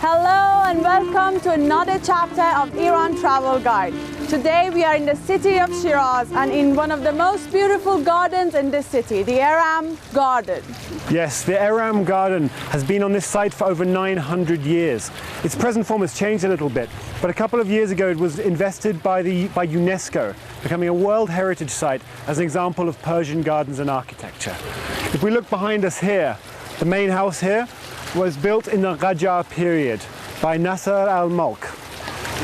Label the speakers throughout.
Speaker 1: Hello and welcome to another chapter of Eram Travel Guide. Today we are in the city of Shiraz and in one of the most beautiful gardens in this city, the Eram Garden.
Speaker 2: Yes, the Eram Garden has been on this site for over 900 years. Its present form has changed a little bit, but a couple of years ago it was invested by UNESCO, becoming a World Heritage Site as an example of Persian gardens and architecture. If we look behind us here, the main house here was built in the Qajar period by Nasser al-Mulk.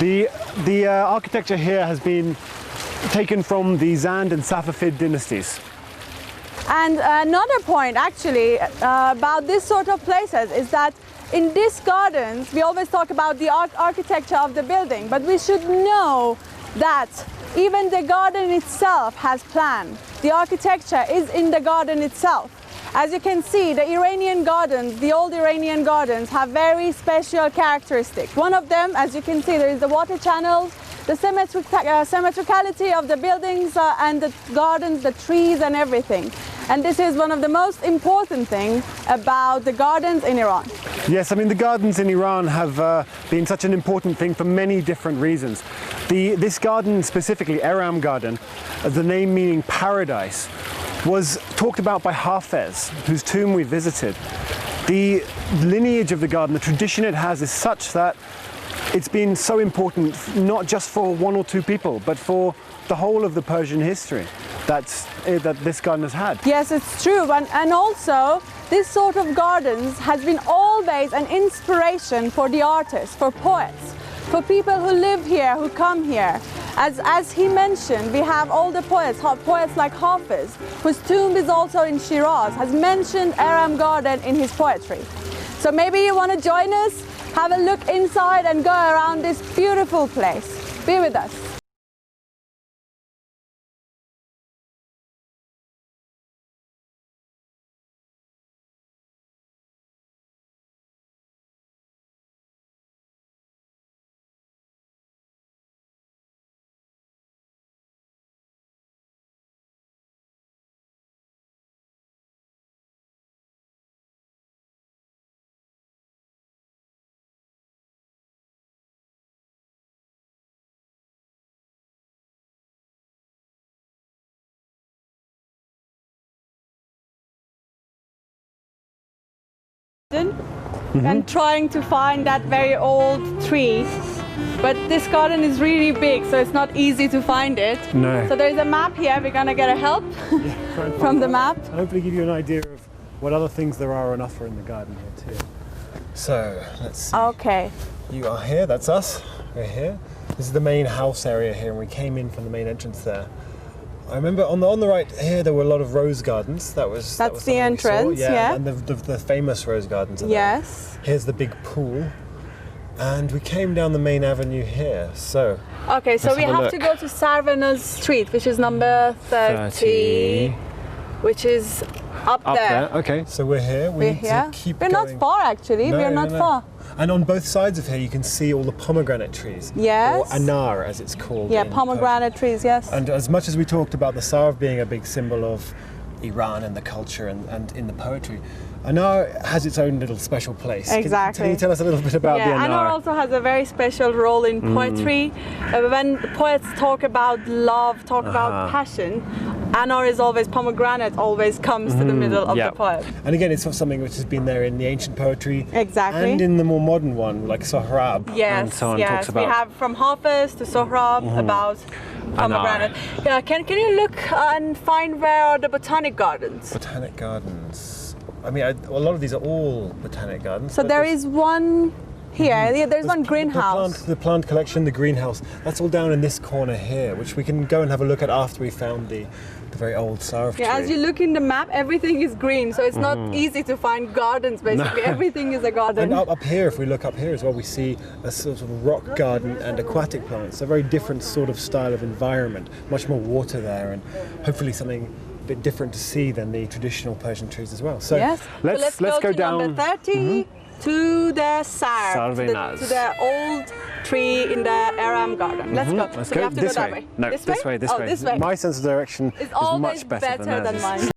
Speaker 2: The architecture here has been taken from the Zand and Safavid dynasties.
Speaker 1: And another point actually about this sort of places is that in these gardens we always talk about the architecture of the building, but we should know that even the garden itself has plan. The architecture is in the garden itself. As you can see, the Iranian gardens, the old Iranian gardens, have very special characteristics. One of them, as you can see, there is the water channels, the symmetricality of the buildings and the gardens, the trees and everything. And this is one of the most important things about the gardens in Iran.
Speaker 2: Yes, I mean the gardens in Iran have been such an important thing for many different reasons. This garden specifically, Eram Garden, the name meaning paradise, was talked about by Hafez, whose tomb we visited. The lineage of the garden, the tradition it has is such that it's been so important not just for one or two people, but for the whole of the Persian history that this garden has had.
Speaker 1: Yes, it's true, and also this sort of gardens has been always an inspiration for the artists, for poets, for people who live here, who come here. As he mentioned, we have all the poets like Hafez, whose tomb is also in Shiraz, has mentioned Eram Garden in his poetry. So maybe you want to join us, have a look inside and go around this beautiful place. Be with us. And trying to find that very old tree, but this garden is really big, so it's not easy to find it.
Speaker 2: No.
Speaker 1: So there's a map here. We're gonna get a help from the map.
Speaker 2: And hopefully give you an idea of what other things there are on offer in the garden here too. So let's see.
Speaker 1: Okay.
Speaker 2: You are here, that's us. We're here. This is the main house area here, and we came in from the main entrance there. I remember on the right here there were a lot of rose gardens. That's
Speaker 1: the entrance, yeah.
Speaker 2: And the famous rose gardens are
Speaker 1: yes.
Speaker 2: there. Here's the big pool. And we came down the main avenue here, so...
Speaker 1: Okay, so we have to go to Sarvanaz Street, which is number 30. Which is up there.
Speaker 2: Okay, so we're here. We need to keep going.
Speaker 1: We're not far actually, we're not far.
Speaker 2: And on both sides of here you can see all the pomegranate trees.
Speaker 1: Yes.
Speaker 2: Or anar as it's called.
Speaker 1: Yeah, pomegranate trees, yes.
Speaker 2: And as much as we talked about the sarv being a big symbol of Iran and the culture and in the poetry, anar has its own little special place.
Speaker 1: Exactly.
Speaker 2: Can you tell us a little bit about the anar?
Speaker 1: Anar also has a very special role in poetry. When poets talk about love, talk about passion, anar is always, pomegranate always comes to the middle of the poem.
Speaker 2: And again, it's something which has been there in the ancient poetry.
Speaker 1: Exactly.
Speaker 2: And in the more modern one, like Sohrab.
Speaker 1: Yes,
Speaker 2: and so on,
Speaker 1: yes.
Speaker 2: talks about.
Speaker 1: We have from Hafez to Sohrab about pomegranate. Yeah, can you look and find where are the botanic gardens?
Speaker 2: Botanic gardens. I mean, a lot of these are all botanic gardens.
Speaker 1: So there is one here. There's one greenhouse.
Speaker 2: The plant collection, the greenhouse. That's all down in this corner here, which we can go and have a look at after we found the very old sarv tree.
Speaker 1: As you look in the map, everything is green, so it's not easy to find gardens, basically. No. Everything is a garden.
Speaker 2: And up here, if we look up here as well, we see a sort of rock garden and aquatic plants. A very different sort of style of environment, much more water there, and hopefully something a bit different to see than the traditional Persian trees as well. So
Speaker 1: yes.
Speaker 2: let's
Speaker 1: go
Speaker 2: go
Speaker 1: to
Speaker 2: down
Speaker 1: number 30 to the sarv, to the old tree in the Eram Garden. Let's go.
Speaker 2: Let's
Speaker 1: so
Speaker 2: go
Speaker 1: we have to
Speaker 2: this
Speaker 1: go
Speaker 2: way.
Speaker 1: That way.
Speaker 2: No,
Speaker 1: this
Speaker 2: way.
Speaker 1: This way.
Speaker 2: My sense of direction
Speaker 1: is
Speaker 2: much better
Speaker 1: than mine.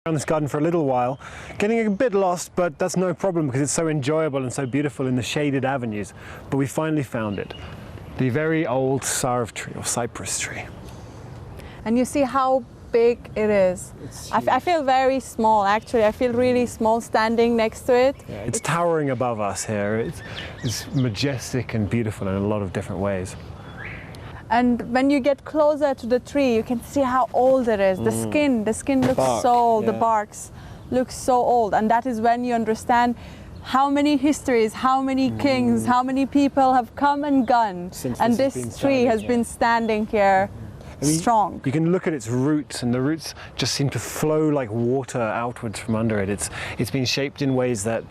Speaker 2: Around this garden for a little while, getting a bit lost, but that's no problem because it's so enjoyable and so beautiful in the shaded avenues. But we finally found it, the very old sarv tree or cypress tree.
Speaker 1: And you see how big it is. I feel very small, actually. I feel really small standing next to it.
Speaker 2: Yeah, it's towering above us here. It's majestic and beautiful in a lot of different ways.
Speaker 1: And when you get closer to the tree, you can see how old it is. The skin looks
Speaker 2: bark,
Speaker 1: so old.
Speaker 2: yeah.
Speaker 1: The barks look so old. And that is when you understand how many histories, how many kings, how many people have come and gone. And this tree has been standing here strong.
Speaker 2: You can look at its roots, and the roots just seem to flow like water outwards from under it. It's been shaped in ways that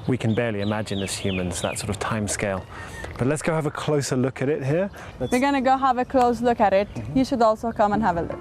Speaker 2: we can barely imagine as humans, that sort of time scale. But let's go have a closer look at it here.
Speaker 1: We're gonna go have a close look at it. You should also come and have a look.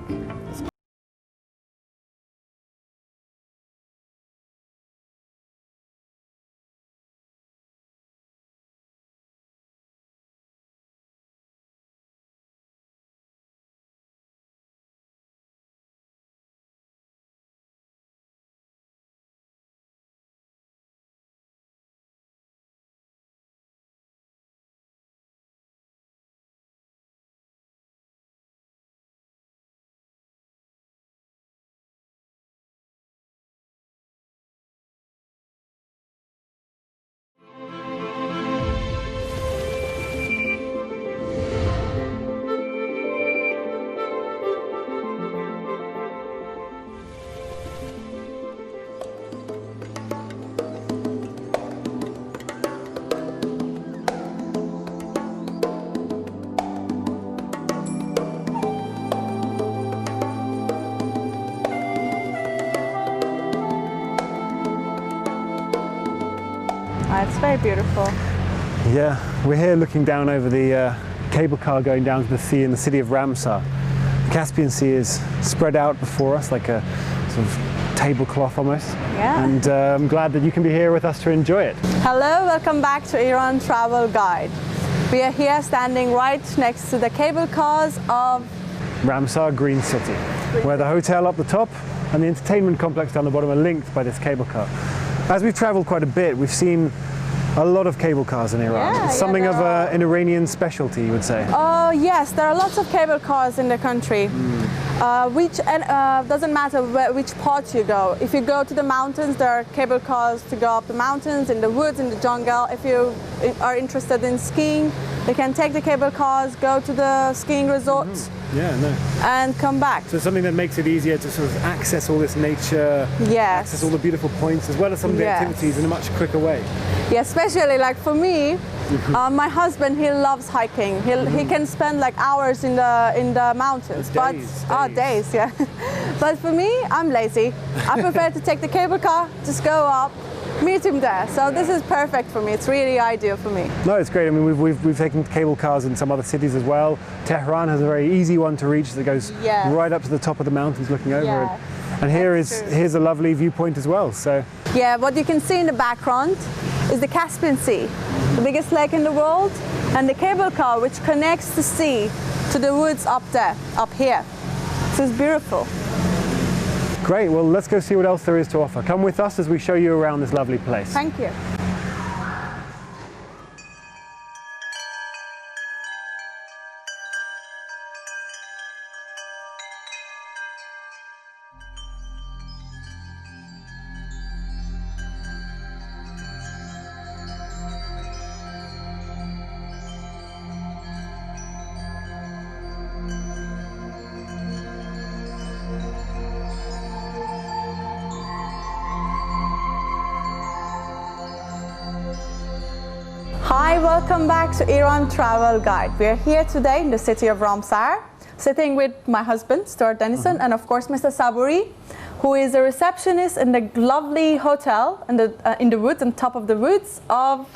Speaker 1: It's very beautiful.
Speaker 2: Yeah, we're here looking down over the cable car going down to the sea in the city of Ramsar. The Caspian Sea is spread out before us like a sort of tablecloth almost.
Speaker 1: Yeah.
Speaker 2: And I'm glad that you can be here with us to enjoy it.
Speaker 1: Hello, welcome back to Iran Travel Guide. We are here standing right next to the cable cars of
Speaker 2: Ramsar Green City, where the hotel up the top and the entertainment complex down the bottom are linked by this cable car. As we've traveled quite a bit, we've seen a lot of cable cars in Iran.
Speaker 1: Yeah,
Speaker 2: it's something of an Iranian specialty, you would say.
Speaker 1: Oh yes, there are lots of cable cars in the country. Doesn't matter which part you go. If you go to the mountains, there are cable cars to go up the mountains, in the woods, in the jungle. If you are interested in skiing, you can take the cable cars, go to the skiing resorts.
Speaker 2: Yeah, no.
Speaker 1: And come back.
Speaker 2: So something that makes it easier to sort of access all this nature,
Speaker 1: yes,
Speaker 2: access all the beautiful points, as well as some of the activities in a much quicker way.
Speaker 1: Yeah, especially like for me, my husband, he loves hiking. He can spend like hours in the mountains. Days, yeah. But for me, I'm lazy. I prefer to take the cable car, just go up, meet him there. So this is perfect for me. It's really ideal for me.
Speaker 2: No, it's great. I mean, we've taken cable cars in some other cities as well. Tehran has a very easy one to reach that goes right up to the top of the mountains looking over it. And here's a lovely viewpoint as well. So
Speaker 1: yeah, what you can see in the background is the Caspian Sea, the biggest lake in the world, and the cable car which connects the sea to the woods up there, up here. So it's beautiful.
Speaker 2: Great, well let's go see what else there is to offer. Come with us as we show you around this lovely place.
Speaker 1: Thank you. Hi, welcome back to Iran Travel Guide. We are here today in the city of Ramsar, sitting with my husband, Stuart Dennison, and of course Mr. Saburi, who is a receptionist in the lovely hotel in the woods, on top of the woods of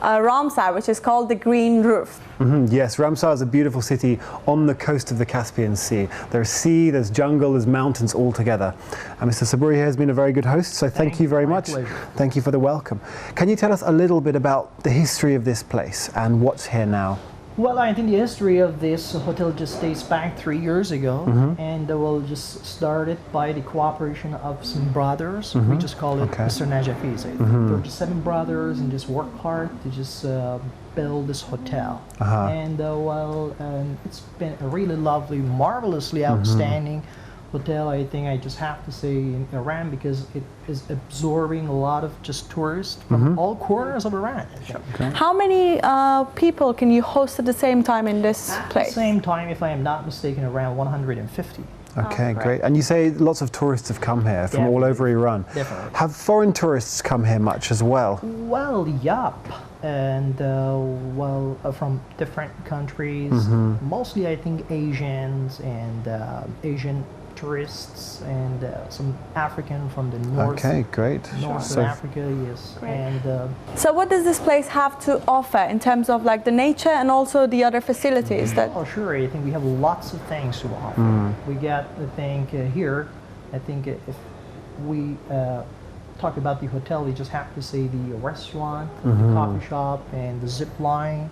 Speaker 1: Ramsar, which is called the Green Roof.
Speaker 2: Yes, Ramsar is a beautiful city on the coast of the Caspian Sea. There's sea, there's jungle, there's mountains all together. And Mr. Saburi here has been a very good host, so thank you very much. Thank you for the welcome. Can you tell us a little bit about the history of this place and what's here now?
Speaker 3: Well, I think the history of this hotel just dates back 3 years ago, and well, just started by the cooperation of some brothers. We just call it Mr. Najafis. They're just 7 brothers and just work hard to just build this hotel. And well, it's been a really lovely, marvelously outstanding hotel. I think I just have to say in Eram, because it is absorbing a lot of just tourists from all corners of Iran.
Speaker 1: How many people can you host at the same time in this place?
Speaker 3: At the same time, if I am not mistaken, around 150.
Speaker 2: Okay, great. And you say lots of tourists have come here from all over Iran.
Speaker 3: Definitely.
Speaker 2: Have foreign tourists come here much as well?
Speaker 3: Well, yup. And well, from different countries, mostly I think Asians and Asian tourists, and some African from the north.
Speaker 2: Okay, great.
Speaker 3: North of Africa, yes.
Speaker 1: Great.
Speaker 3: And
Speaker 1: So what does this place have to offer in terms of like the nature and also the other facilities that?
Speaker 3: oh, sure, I think we have lots of things to offer. We got, I think, here, I think if we talk about the hotel, we just have to say the restaurant, the coffee shop, and the zip line.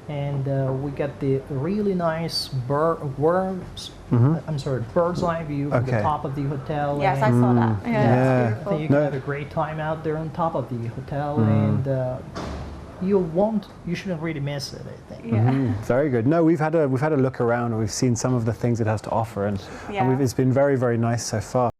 Speaker 3: And we got the really nice bird's eye view from the top of the hotel.
Speaker 1: Yes, I saw that. Yeah,
Speaker 3: I think you can have a great time out there on top of the hotel, and you shouldn't really miss it, I think.
Speaker 2: Very good. No, we've had a look around and we've seen some of the things it has to offer, and it's been very, very nice so far.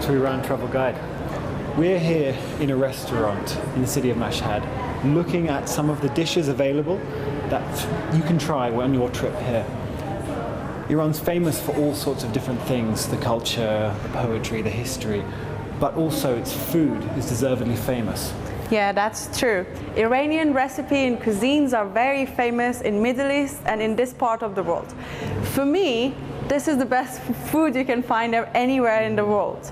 Speaker 2: To Iran Travel Guide. We're here in a restaurant in the city of Mashhad, looking at some of the dishes available that you can try on your trip here. Iran's famous for all sorts of different things, the culture, the poetry, the history, but also its food is deservedly famous.
Speaker 1: Yeah, that's true. Iranian recipe and cuisines are very famous in Middle East and in this part of the world. For me, this is the best food you can find anywhere in the world.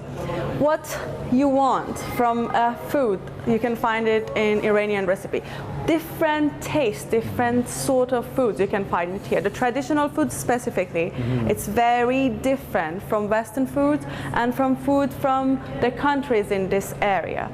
Speaker 1: What you want from food, you can find it in Iranian recipe. Different tastes, different sort of foods you can find it here. The traditional food specifically, it's very different from Western food and from food from the countries in this area.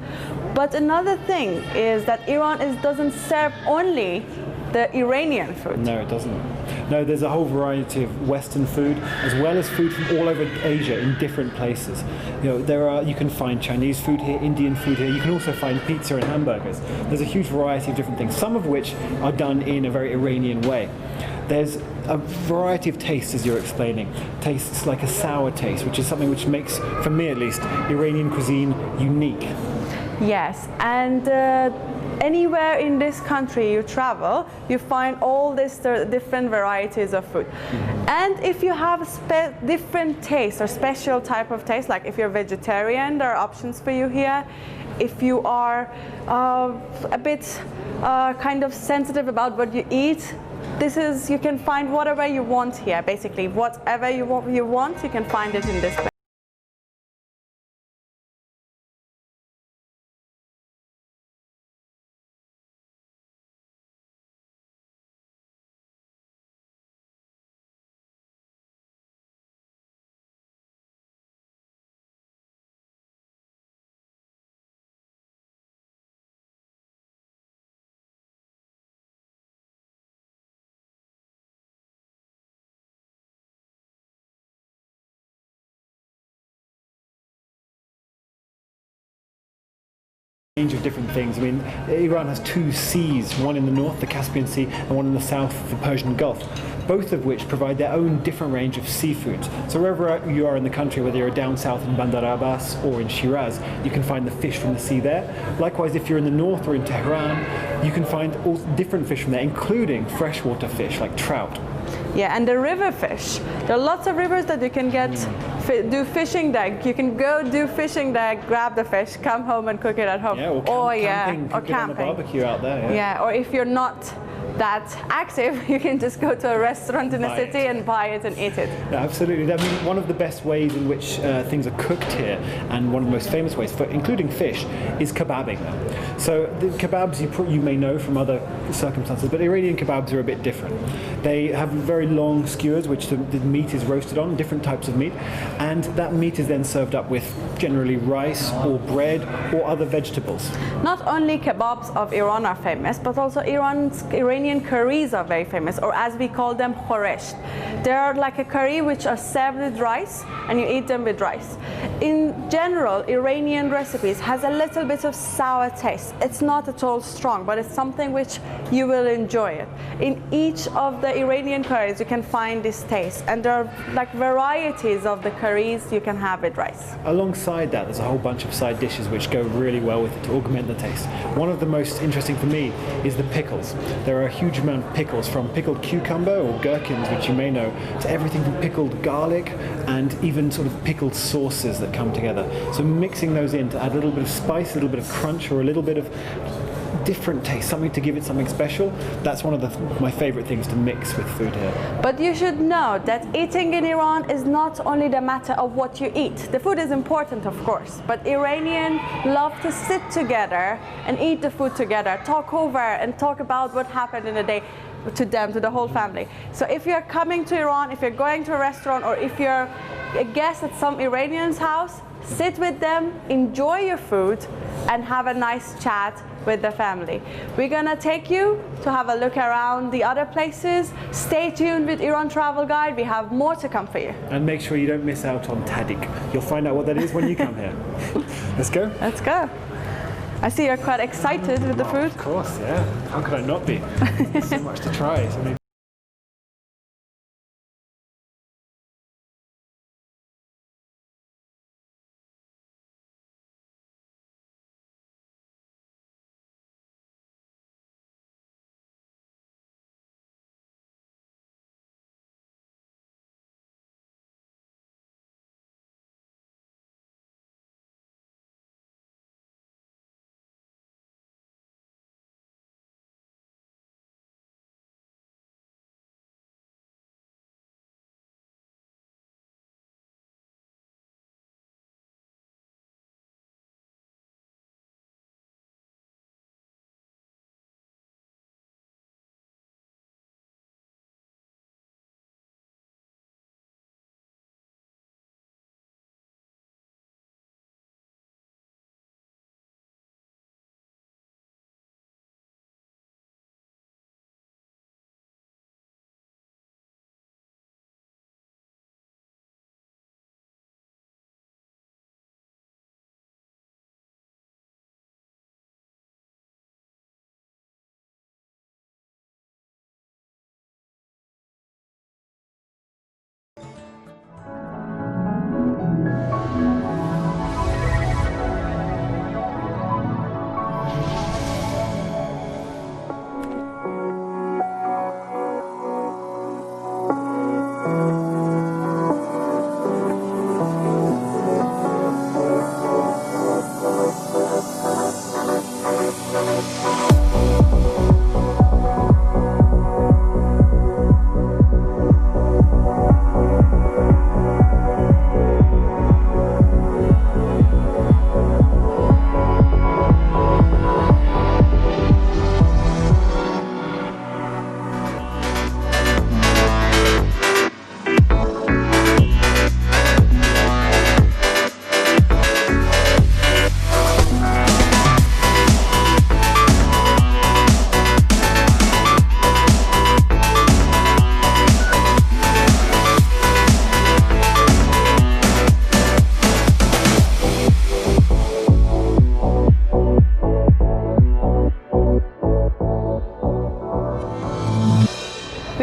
Speaker 1: But another thing is that Iran doesn't serve only the Iranian food.
Speaker 2: No, it doesn't. No, there's a whole variety of Western food as well as food from all over Asia in different places. You can find Chinese food here, Indian food here. You can also find pizza and hamburgers. There's a huge variety of different things, some of which are done in a very Iranian way. There's a variety of tastes, as you're explaining. Tastes like a sour taste, which is something which makes, for me at least, Iranian cuisine unique.
Speaker 1: Yes, and anywhere in this country you travel, you find all these different varieties of food. And if you have different tastes or special type of taste, like if you're vegetarian, there are options for you here. If you are a bit kind of sensitive about what you eat, you can find whatever you want here. Basically, whatever you want, you can find it in this place.
Speaker 2: Range of different things. I mean, Iran has two seas, one in the north, the Caspian Sea, and one in the south, the Persian Gulf, both of which provide their own different range of seafoods. So wherever you are in the country, whether you're down south in Bandar Abbas or in Shiraz, you can find the fish from the sea there. Likewise, if you're in the north or in Tehran, you can find all different fish from there, including freshwater fish like trout.
Speaker 1: Yeah, and the river fish. There are lots of rivers that you can get, do fishing there. You can go do fishing there, grab the fish, come home and cook it at home.
Speaker 2: Yeah, or camping on a barbecue out there.
Speaker 1: Yeah, or if you're not that active, you can just go to a restaurant in the city and buy it and eat it.
Speaker 2: Yeah, absolutely. I mean, one of the best ways in which things are cooked here, and one of the most famous ways, for including fish, is kebabbing them. So the kebabs you may know from other circumstances, but Iranian kebabs are a bit different. They have very long skewers, which the meat is roasted on, different types of meat, and that meat is then served up with generally rice or bread or other vegetables.
Speaker 1: Not only kebabs of Iran are famous, but also Iranian curries are very famous, or as we call them, khoresht. They are like a curry which are served with rice, and you eat them with rice. In general, Iranian recipes has a little bit of sour taste. It's not at all strong, but it's something which you will enjoy it. In each of the Iranian curries, you can find this taste, and there are like varieties of the curries you can have with rice.
Speaker 2: Alongside that, there's a whole bunch of side dishes which go really well with it to augment the taste. One of the most interesting for me is the pickles. There are a huge amount of pickles, from pickled cucumber or gherkins, which you may know, to everything from pickled garlic and even sort of pickled sauces that come together. So mixing those in to add a little bit of spice, a little bit of crunch, or a little bit of different taste, something to give it something special. That's one of my favorite things to mix with food here.
Speaker 1: But you should know that eating in Iran is not only the matter of what you eat. The food is important, of course, but Iranians love to sit together and eat the food together, talk over and talk about what happened in the day to them, to the whole family. So if you're coming to Iran, if you're going to a restaurant, or if you're a guest at some Iranian's house, sit with them, enjoy your food, and have a nice chat with the family. We're gonna take you to have a look around the other places. Stay tuned with Iran Travel Guide. We have more to come for you.
Speaker 2: And make sure you don't miss out on tadik. You'll find out what that is when you come here. Let's go.
Speaker 1: Let's go. I see you're quite excited with the food.
Speaker 2: Of course, yeah. How could I not be? So much to try. So many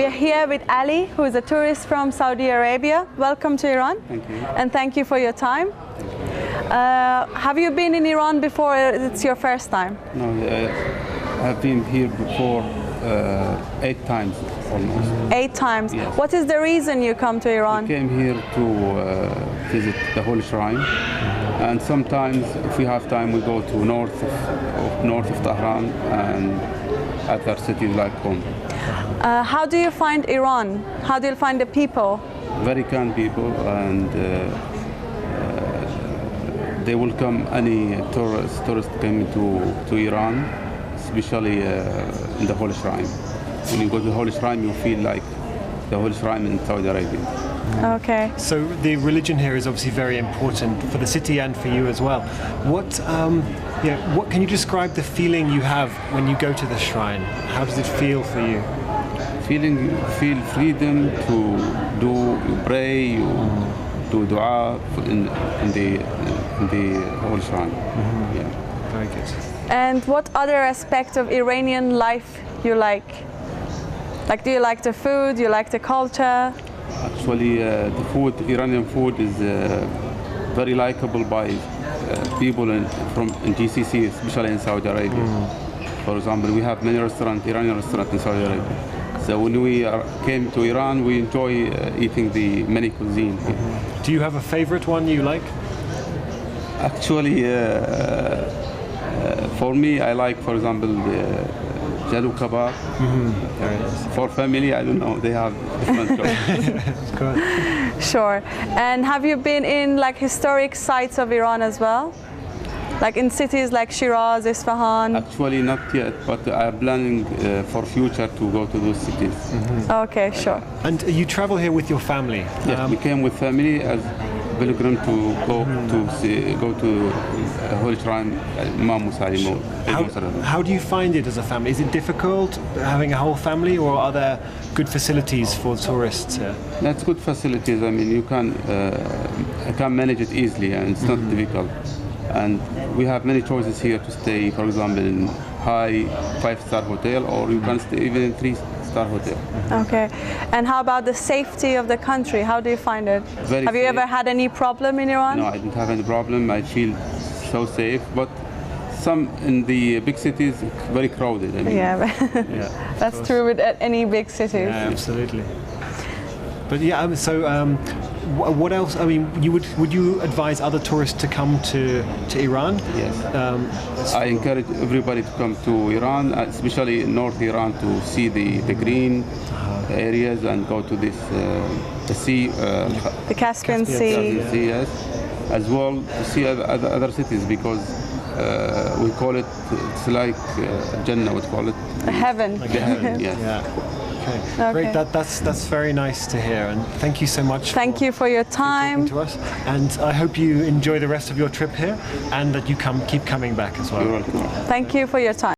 Speaker 1: We're here with Ali, who is a tourist from Saudi Arabia. Welcome to Iran.
Speaker 4: Thank you.
Speaker 1: And thank you for your time. Have you been in Iran before? It's your first time?
Speaker 4: No, I've been here before 8 times almost.
Speaker 1: 8 times.
Speaker 4: Yes.
Speaker 1: What is the reason you come to Iran?
Speaker 4: I came here to visit the Holy Shrine, and sometimes if we have time we go to north of Tehran and other cities like Qom.
Speaker 1: How do you find Iran? How do you find the people?
Speaker 4: Very kind people, and they welcome any tourist coming to Iran, especially in the Holy Shrine. When you go to the Holy Shrine, you feel like the Holy Shrine in Saudi Arabia.
Speaker 1: Okay.
Speaker 2: So the religion here is obviously very important for the city and for you as well. What can you describe the feeling you have when you go to the shrine? How does it feel for you?
Speaker 4: Feel freedom to pray, you do dua in the Holy Shrine. Yeah.
Speaker 2: Very good.
Speaker 1: And what other aspect of Iranian life you like? Like, do you like the food? Do you like the culture?
Speaker 4: Actually, the food, Iranian food, is very likable by people from GCC, especially in Saudi Arabia. For example, we have many Iranian restaurants in Saudi Arabia. So when we came to Iran, we enjoy eating the many cuisine.
Speaker 2: Do you have a favorite one you like?
Speaker 4: Actually, for me, I like, for example, the Jalu kebab. For family, I don't know, they have different choices.
Speaker 1: Sure. And have you been in like historic sites of Iran as well? Like in cities like Shiraz, Isfahan?
Speaker 4: Actually, not yet, but I'm planning for future to go to those cities.
Speaker 1: Okay, sure.
Speaker 2: And you travel here with your family?
Speaker 4: Yes, we came with family as pilgrim to go to Holy Shrine, Imam Musa Ali.
Speaker 2: How do you find it as a family? Is it difficult having a whole family, or are there good facilities for tourists here?
Speaker 4: That's good facilities. I mean, you can manage it easily, and it's not difficult. And we have many choices here to stay, for example, in high 5-star hotel, or you can stay even in 3-star hotel.
Speaker 1: Okay. And how about the safety of the country? How do you find it?
Speaker 4: Very
Speaker 1: Have you
Speaker 4: safe.
Speaker 1: ever had any problem in Iran?
Speaker 4: No, I didn't have any problem. I feel so safe, but some in the big cities, very crowded. I mean,
Speaker 1: Yeah, that's true with any big cities.
Speaker 2: Yeah, absolutely. But yeah, what else? I mean, would you advise other tourists to come to Iran?
Speaker 4: Yes. I encourage everybody to come to Iran, especially North Iran, to see the green areas and go to this the sea.
Speaker 1: The Caspian Sea.
Speaker 4: Yes. As well to see other cities, because we call it, it's like Jannah, we call it.
Speaker 1: Heaven.
Speaker 4: The heaven, yes.
Speaker 2: Yeah. Okay.
Speaker 1: Okay.
Speaker 2: Great. That's very nice to hear, and thank you so much.
Speaker 1: Thank you for your time.
Speaker 2: To us, and I hope you enjoy the rest of your trip here, and that you keep coming back as well.
Speaker 4: You're welcome.
Speaker 1: Thank you for your time.